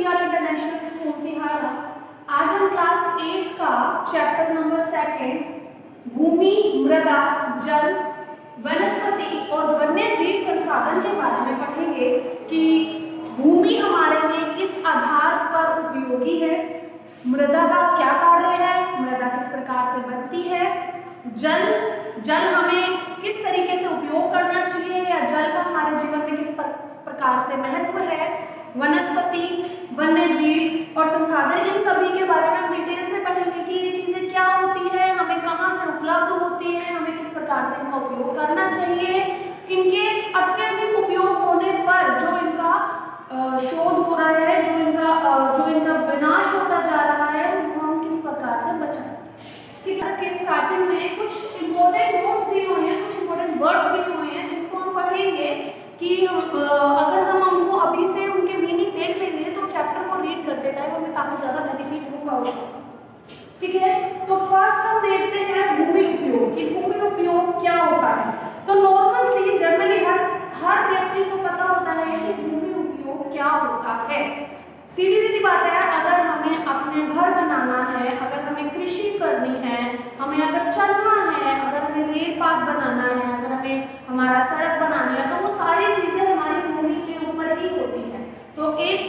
CR international school Tihara. आज हम class 8 का चैप्टर नंबर 2 भूमि, मृदा, जल, वनस्पति और वन्य जीव संसाधन के बारे में पढ़ेंगे कि भूमि हमारे लिए किस आधार पर उपयोगी है, मृदा का क्या कार्य है, मृदा किस प्रकार से बनती है, जल हमें किस तरीके से उपयोग करना चाहिए या जल का हमारे जीवन में किस प्रकार से महत्व है, वनस्पति, वन्य जीव और संसाधन, इन सभी के बारे में हम डिटेल से पढ़ेंगे कि ये चीजें क्या होती है, हमें कहाँ से उपलब्ध होती है, हमें किस प्रकार से इनका उपयोग करना चाहिए, इनके अत्यधिक उपयोग होने पर जो इनका शोध हो रहा है, जो इनका विनाश होता जा रहा है, उनको हम किस प्रकार से बचाएं। ठीक है, के स्टार्टिंग में कुछ इंपॉर्टेंट नोट्स दिए हुए हैं, कुछ इंपॉर्टेंट वर्ड्स दिए हुए हैं जिनको हम पढ़ेंगे कि अगर हम उनको अभी से उनके मीनिंग देख लेंगे तो चैप्टर को रीड करते टाइम हमें काफी ज्यादा बेनिफिट होगा। ठीक है, तो फर्स्ट हम देखते हैं भूमि उपयोग कि भूमि उपयोग क्या होता है। तो नॉर्मल सी जनरली हर व्यक्ति को पता होता है कि भूमि उपयोग क्या होता है। सीधी सीधी बात है, अगर हमें अपने घर बनाना है, अगर हमें कृषि करनी है, हमें अगर चलना है, अगर हमें रेल पाथ बनाना है, अगर हमें हमारा सड़क बनानी है, तो वो सारी चीजें हमारी भूमि के ऊपर ही होती है। तो एक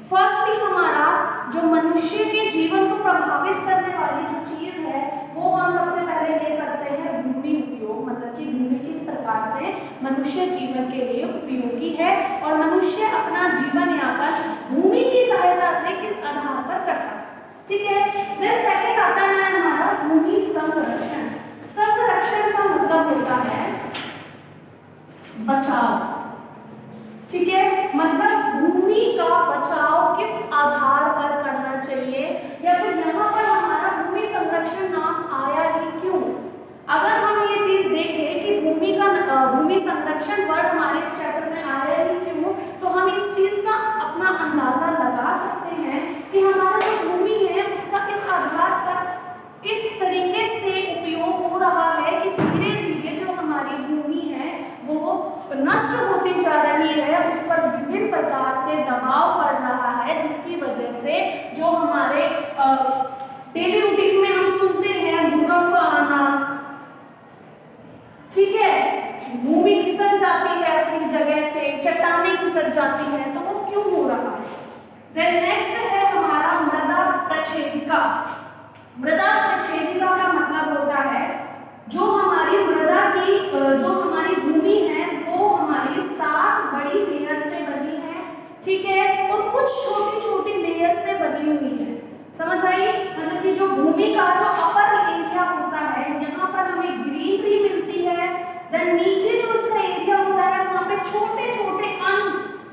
फर्स्टली हमारा जो मनुष्य के जीवन को प्रभावित करने वाली जो चीज है वो हम सबसे पहले ले सकते हैं भूमि उपयोग, मतलब कि भूमि किस प्रकार से मनुष्य जीवन के लिए उपयोगी है और मनुष्य अपना जीवन यापन भूमि की सहायता से किस आधार पर करता है। ठीक है, देन सेकंड आता है हमारा भूमि संरक्षण। संरक्षण का मतलब होता है बचाव। ठीक है, मतलब भूमि का बचाव किस आधार पर करना चाहिए या फिर यहाँ पर हमारा भूमि संरक्षण नाम आया ही क्यों। अगर हम ये चीज देखें कि भूमि संरक्षण वर्ड हमारे इस चैप्टर में आया ही क्यों, तो हम इस चीज का अपना अंदाजा लगा सकते हैं कि हमारा जो भूमि है उसका इस आधार पर इस तरीके से उपयोग हो रहा है कि धीरे धीरे जो हमारी भूमि है वो नष्ट होती जा रही है, उस पर विभिन्न प्रकार से दबाव पड़ रहा है, जिसकी वजह से जो हमारे डेली रूटीन में हम सुनते हैं भूकंप आना, ठीक है, भूमि खिसक जाती है अपनी जगह से, चट्टानें खिसक जाती हैं, तो वो क्यों हो रहा है। देन नेक्स्ट है हमारा मृदा प्रक्षेपिका। मृदा प्रक्षेपिका का मतलब होता है जो हमारी मृदा की जो हमारी भूमि है वो हमारी 7 बड़ी लेयर से बनी है। ठीक है, और कुछ छोटी छोटी लेयर से बनी हुई है। समझ आई, मतलब कि जो भूमि का जो अपर एरिया होता है यहाँ पर हमें ग्रीनरी मिलती है, देन नीचे जो इसका एरिया होता है वहाँ पे छोटे छोटे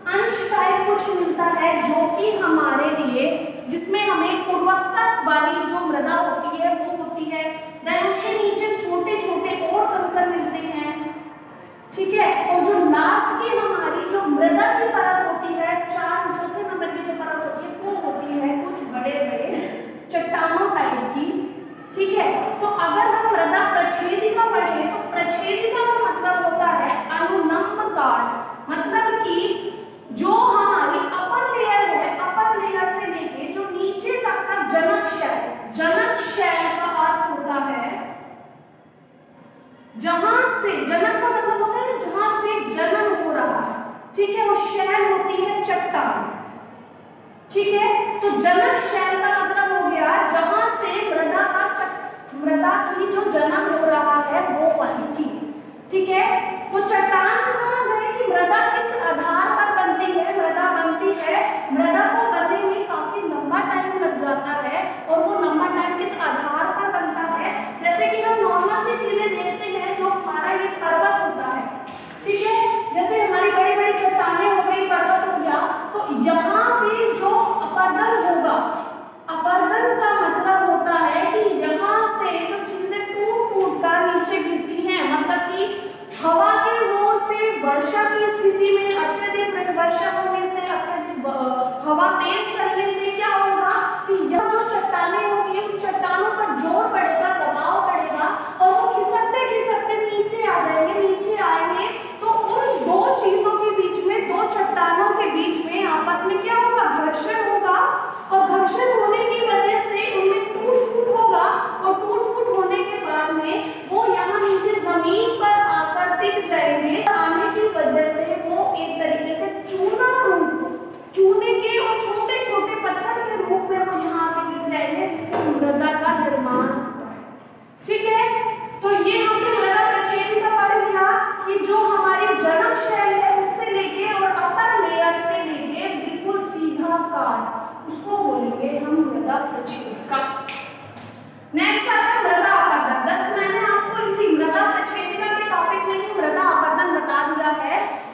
अंश टाइप कुछ मिलता है जो कि हमारे लिए, जिसमें हमें उर्वरता वाली जो मृदा होती है वो होती है। देन उसके नीचे छोटे छोटे और कंकड़ मिलते हैं। ठीक है, और जो लास्ट की हमारी जो मृदा की परत होती है, चौथे नंबर की जो परत होती है वो होती है कुछ बड़े बड़े चट्टानों टाइप की। ठीक है, तो अगर हम मृदा प्रक्षेपिका पढ़ें तो प्रक्षेपिका का मतलब होता है अनुलंब काट, मतलब कि जो हमारी अपर लेयर है, अपर लेयर से लेके जो नीचे तक का जनक शैल का अर्थ होता है जहां से, जनक का मतलब होता है जहां से जनन हो रहा है। ठीक है, और शैल होती है चट्टान। ठीक है, तो जनक शैल का मतलब हो गया जहां से मृदा की जो जनन हो रहा है वो वाली चीज। ठीक है, तो चट्टान से समझ गए कि मृदा किस आधार पर बनती है। मृदा बनती है, मृदा को बनने में काफी लंबा टाइम लग जाता है और वो लंबा टाइम किस आधार पर बनता है, जैसे कि हम नॉर्मल सी चीजें देखते हैं जो हमारा ये पर्वत होता है। ठीक है, जैसे हमारी बड़ी बड़ी चट्टानें हो गई, पर्वत हो गया, तो यहाँ पे जो अपर्दन होगा, अपर्दन का मतलब होता है कि यहाँ से जो चीजें टूट टूट कर नीचे गिरती हैं, मतलब कि हवा के जोर से वर्षा की स्थिति में अत्यधिक वर्षा होने से, अत्यधिक हवा तेज चलने से क्या होगा कि यह जो चट्टानें होंगी उन चट्टानों पर जोर पड़ेगा, दबाव पड़ेगा और वो खिसकते खिसकते नीचे आ जाएंगे। नीचे आएंगे तो उन दो चीजों के बीच में, दो चट्टानों के बीच में आपस में क्या होगा, घर्षण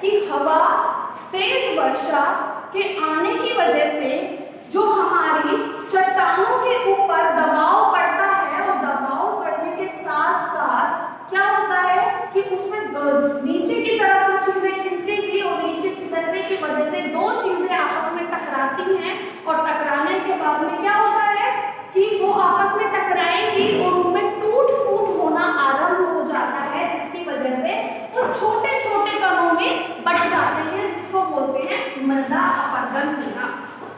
कि हवा, तेज वर्षा के आने की वजह से जो हमारी चट्टानों के ऊपर दबाव पड़ता है, और दबाव पड़ने के साथ साथ क्या होता है कि उसमें नीचे की तरफ वो चीजें खिसकेंगी, और नीचे खिसकने की वजह से दो चीजें आपस में टकराती हैं, और टकराने के बाद में क्या होता है कि वो आपस में टकराएंगी और उनमें टूट फूट होना आरंभ हो जाता है, जिसकी वजह से वो छोटे छोटे कणों में बट जाते हैं, जिसको बोलते हैं मृदा अपरदन होना।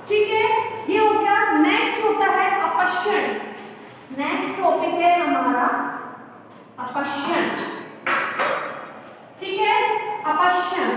ठीक है, ये हो गया। नेक्स्ट होता है अपक्षण। नेक्स्ट टॉपिक है हमारा अपक्षण। ठीक है, अपक्षण।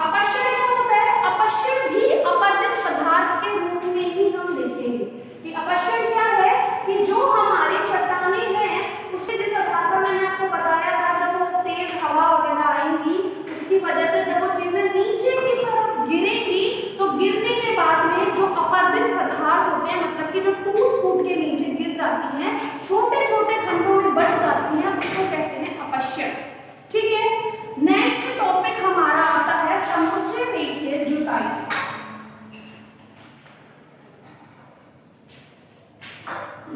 अपक्षण क्या होता है? अपक्षण भी अपरदित पदार्थ के रूप में ही हम देखेंगे कि अपक्षण क्या है कि जो हमारी चट्टानें हैं उसके जिस आधार पर मैंने आपको बताया था, जब वो तेज हवा वगैरह आएंगी उसकी वजह से जब वो चीजें नीचे की तरफ गिरेंगी, तो गिरने के बाद में जो अपरदित पदार्थ होते हैं, मतलब कि जो टूट फूट के नीचे गिर जाती हैं, छोटे छोटे खंडों में बट जाती हैं, उसको कहते हैं अपक्षण। ठीक है, नेक्स्ट टॉपिक हमारा आता है समुच्चय रेखीय जुताई।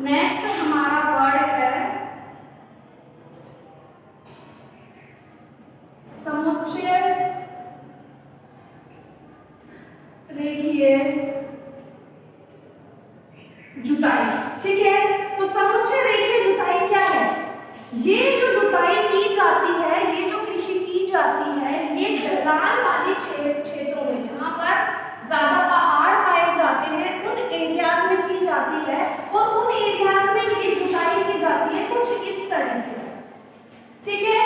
नेक्स्ट हमारा वर्ड है समुच्चय रेखीय जुताई। ठीक है, तो समुच्चय रेखीय जुताई क्या है? ये जो जुताई की जाती है, ये जो कृषि की जाती है, ये ढलान वाले क्षेत्रों में जहां पर ज्यादा पहाड़ पाए जाते हैं उन एरियाज में की जाती है, और उन एरियाज में ये जुताई की जाती है कुछ इस तरीके से। ठीक है,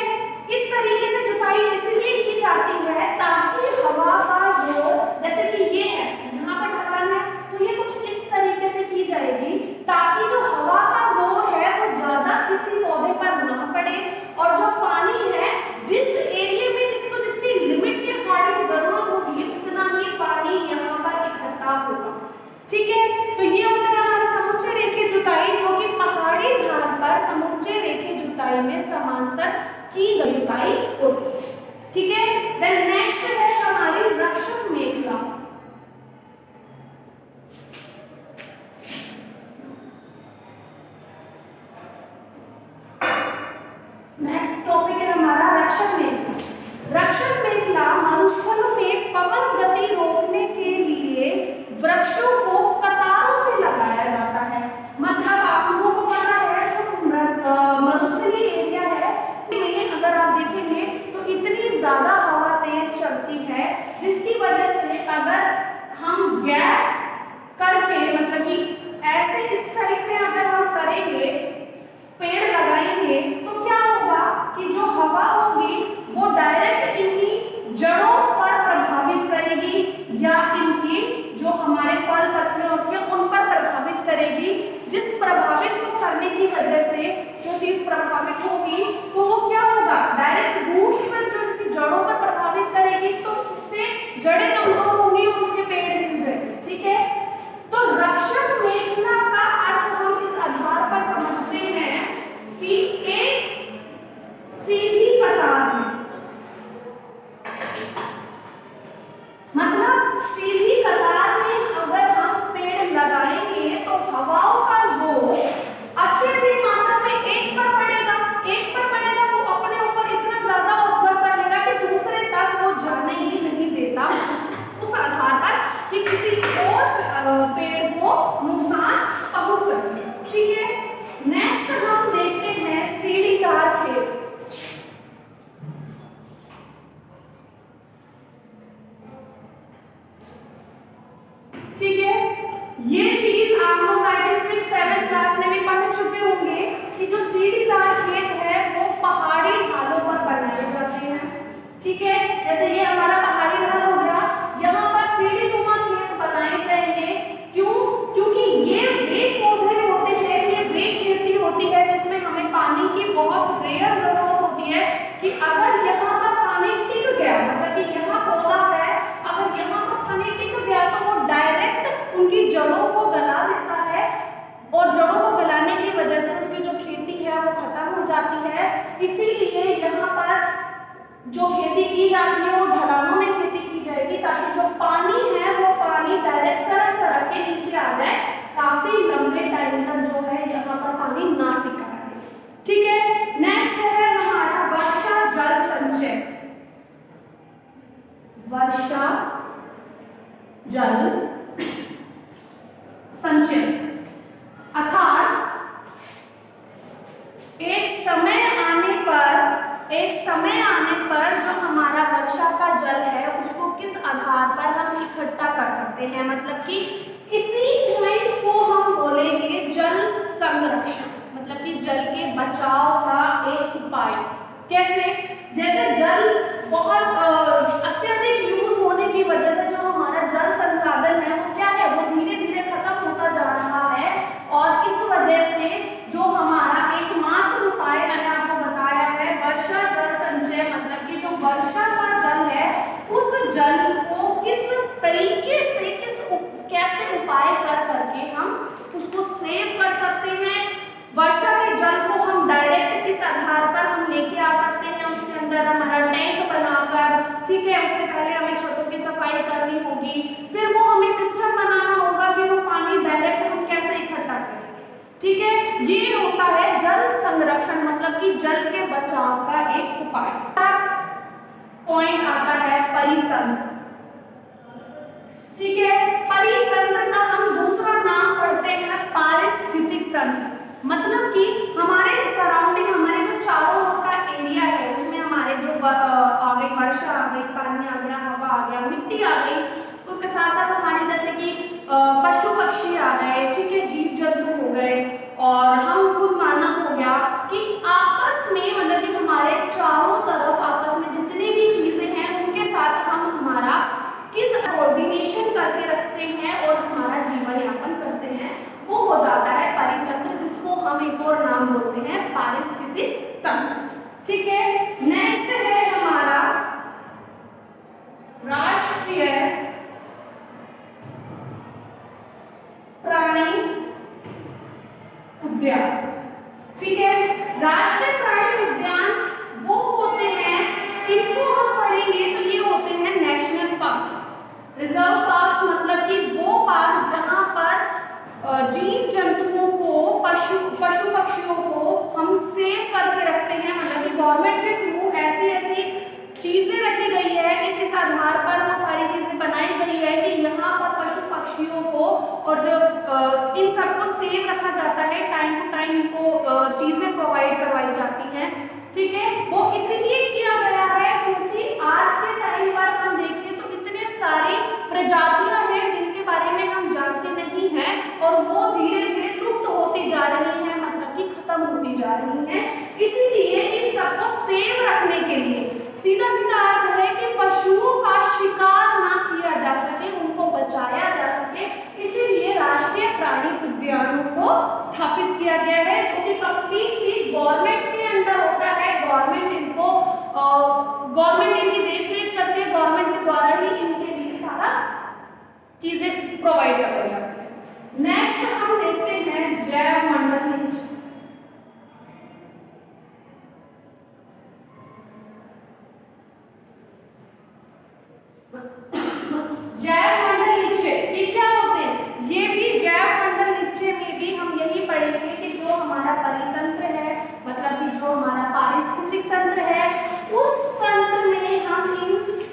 इस तरीके से जुताई इसलिए की जाती है ताकि हवा का जोर, जैसे कि ये है यहाँ पर ढलान है, तो ये कुछ इस तरीके से की जाएगी ताकि जो हवा का जोर है वो ज्यादा किसी पौधे पर ना पड़े, और जो पानी है जिस एरिया में जिसको जितनी लिमिट के अकॉर्डिंग जरूरत होगी उतना ही पानी यहाँ पर इकट्ठा होगा। ठीक है, तो ये होता है हमारा समुच्चय रेखीय जुताई, जो कि पहाड़ी ढाल पर समुच्चय रेखीय जुताई में समांतर की गई जुताई होती है। ठीक है, देन नेक्स्ट है हमारी रक्षक मेखला। नेक्स्ट टॉपिक है हमारा रक्षक मेखला। रक्षक मेखला मरुस्थलों में पवन गति रोकने के लिए वृक्षों को कतारों में लगाया जाता है। मतलब आप लोगों को पता है जो मरुस्थलीय एरिया है में अगर आप देखेंगे तो इतनी ज्यादा हवा तेज चलती है, जिसकी वजह से अगर हम गैप करके, मतलब कि ऐसे इस टाइप में अगर हम करेंगे, पेड़ लगाएंगे, तो क्या होगा कि जो हवा होगी वो डायरेक्ट इनकी जड़ों पर प्रभावित करेगी, या इनकी जो हमारे फल पत्तियां होती है उन पर प्रभावित करेगी। जिस प्रभावित को करने की वजह से जो चीज प्रभावित होगी तो वो क्या होगा, डायरेक्ट रूट्स पर, जो इसकी जड़ों पर प्रभावित करेगी, तो उससे जड़ें कमजोर होंगी और उसके पेड़ हिल जाएंगे। ठीक है, तो रक्षक मेखला का अर्थ हम इस आधार पर समझते हैं कि एक सीधी कतार में, मतलब सीधी कतार में अगर हम पेड़ लगाएंगे तो हवाओं का जोर अत्यधिक मात्रा में एक पर पड़ेगा, वो अपने ऊपर इतना ज्यादा ऑब्जर्व कर लेगा कि दूसरे तक वो जाने ही नहीं देता, उस आधार पर कि किसी और पेड़ को नुकसान पहुंच सके। ठीक है, नेक्स्ट हम देखते हैं सीढ़ीदार खेत। ठीक है, ये चीज आप लोग आई थिंक 6-7 क्लास में भी पढ़ चुके होंगे कि जो सीढ़ीदार खेत है वो पहाड़ी ढालों पर बनाए जाते हैं। ठीक है, जैसे ये हमारा पहाड़ी ढाल हो गया, यहाँ पर सीढ़ीनुमा खेत बनाए जाएंगे। क्यों? क्योंकि ये वे पौधे होते हैं, ये वे खेती होती है जिसमें हमें पानी की बहुत रेयर जरूरत होती है कि अगर यहाँ पर पानी टिक गया, मतलब कि यहाँ पौधा है, अगर यहाँ पर पानी टिक गया तो वो डायरेक्ट उनकी जड़ों को गला देता है, और जड़ों को गलाने की वजह से उसकी जो खेती है वो खत्म हो जाती है। इसीलिए यहाँ पर जो खेती की जाती है वो ढलानों में खेती की जाएगी, ताकि जो पानी है वो पानी डायरेक्ट सड़क सड़क के नीचे आ जाए, काफी लंबे टाइम तक जो है यहाँ पर पानी ना टिका रहे। ठीक है, नेक्स्ट है हमारा वर्षा जल संचय। वर्षा जल संचय अर्थात एक समय आने पर जो हमारा वर्षा का जल है उसको किस आधार पर हम इकट्ठा कर सकते हैं, मतलब कि इसी पॉइंट्स को हम बोलेंगे जल संरक्षण, मतलब कि जल के बचाव का एक उपाय। कैसे? जैसे जल बहुत अत्यधिक यूज होने की वजह से जो हमारा जल संसाधन है वो क्या है, वो धीरे धीरे खत्म होता जा रहा है, और इस वजह से जो हमारा एकमात्र उपाय मैंने आपको बताया है वर्षा जल संचय, मतलब कि जो वर्षा का जल है उस जल को किस तरीके से कैसे उपाय कर करके हम उसको सेव कर सकते हैं। वर्षा के जल को हम डायरेक्ट किस आधार पर हम लेके आ सकते हैं, उसके अंदर हमारा टैंक बनाकर, ठीक है, उससे पहले हमें छतों की सफाई करनी होगी, फिर वो हमें सिस्टम बनाना होगा कि वो पानी डायरेक्ट हम कैसे इकट्ठा करेंगे। ठीक है, ये होता है जल संरक्षण, मतलब कि जल के बचाव का एक उपाय। पॉइंट आता है परितंत्र। ठीक है, परितंत्र का हम दूसरा नाम पढ़ते हैं पारिस्थितिक तंत्र, मतलब कि हमारे सराउंडिंग, हमारे जो चारों ओर का एरिया है उसमें हमारे जो आ गई वर्षा आ गई, पानी आ गया, हवा आ गया, मिट्टी आ गई, उसके साथ साथ हमारे जैसे कि पशु पक्षी आ गए, ठीक है, जीव जंतु हो गए, और हम खुद मानव हो गया, कि आपस में मतलब कि हमारे चारों तरफ आपस में जितनी भी चीजें हैं उनके साथ हम हमारा किस कोऑर्डिनेशन करके रखते हैं और हमारा जीवन यापन करते हैं, वो हो जाता है परितंत्र, जिसको हम एक और नाम बोलते हैं पारिस्थितिक तंत्र। ठीक है, नेक्स्ट है हमारा राष्ट्रीय प्राणी उद्यान। ठीक है, राष्ट्रीय प्राणी उद्यान वो होते हैं, इनको हम पढ़ेंगे तो ये होते हैं नेशनल पार्क्स, रिजर्व पार्क्स, मतलब कि वो पार्क जहां पर जीव जंतुओं को, पशु पक्षियों को हम सेव करके रखते हैं, मतलब कि गवर्नमेंट के थ्रू ऐसी चीजें रखी गई है, इस आधार पर वो सारी चीजें बनाई गई है कि यहाँ पर पशु पक्षियों को और जो इन सबको सेव रखा जाता है, टाइम टू टाइम इनको चीजें प्रोवाइड करवाई जाती हैं। ठीक है, वो इसीलिए किया गया है क्योंकि आज के टाइम पर हम देखें तो इतने सारी प्रजातियां हैं जिनके बारे में हम जानते नहीं हैं, और वो धीरे धीरे लुप्त होती जा रही हैं, मतलब कि खत्म होती जा रही हैं। इसीलिए इन सबको सेव रखने के लिए सीधा सीधा अर्थ है कि पशुओं का शिकार ना किया जा सके, उनको बचाया जा सके, इसीलिए राष्ट्रीय प्राणी उद्यानों को स्थापित किया गया है, जो कि कंप्लीटली गवर्नमेंट के अंडर होता है। गवर्नमेंट इनकी देखरेख करती है, गवर्नमेंट के द्वारा ही इनके लिए सारा चीजें प्रोवाइड कराई जाती है। नेक्स्ट हम देखते हैं जैव मंडल नीचे। जैव मंडल नीचे ये क्या होते हैं? ये भी जैव मंडल नीचे में भी हम यही पढ़ेंगे कि जो हमारा परितंत्र है, मतलब कि जो हमारा पारिस्थितिक तंत्र है, उस तंत्र में हम इन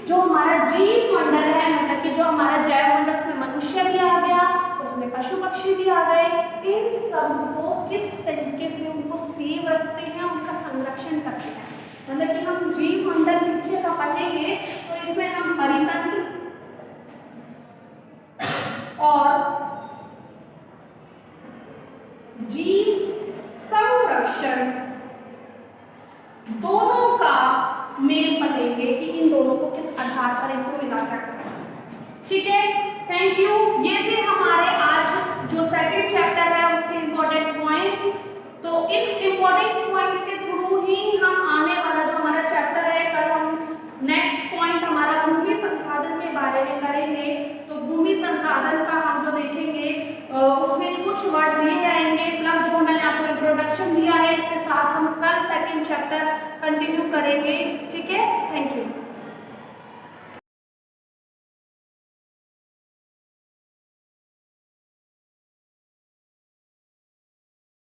जो हमारा जीव मंडल है, मतलब कि जो हमारा जैव मंडल, उसमें मनुष्य भी आ गया, उसमें पशु पक्षी भी आ गए, इन सब को किस तरीके से उनको सेव रखते हैं, उनका संरक्षण करते हैं। मतलब कि हम जीव मंडल नीचे का पढ़ेंगे तो इसमें हम परितंत्र और जीव संरक्षण दोनों का मेल पढ़ेंगे कि इन दोनों को किस आधार पर इनको मिलाकर रखा जाता है। ठीक है, थैंक यू। ये थे हमारे आज जो सेकंड चैप्टर है उसके इंपॉर्टेंट पॉइंट्स। तो इन इंपॉर्टेंट पॉइंट्स के थ्रू ही हम आने वाला जो हमारा चैप्टर है, कल हम नेक्स्ट पॉइंट हमारा भूमि संसाधन के बारे में करेंगे। तो भूमि संसाधन का हम जो देखेंगे उसमें कुछ वर्ड्स ये आएंगे, प्लस जो मैंने आपको इंट्रोडक्शन दिया है इसके साथ हम कल सेकंड चैप्टर कंटिन्यू करेंगे। ठीक है, थैंक यू।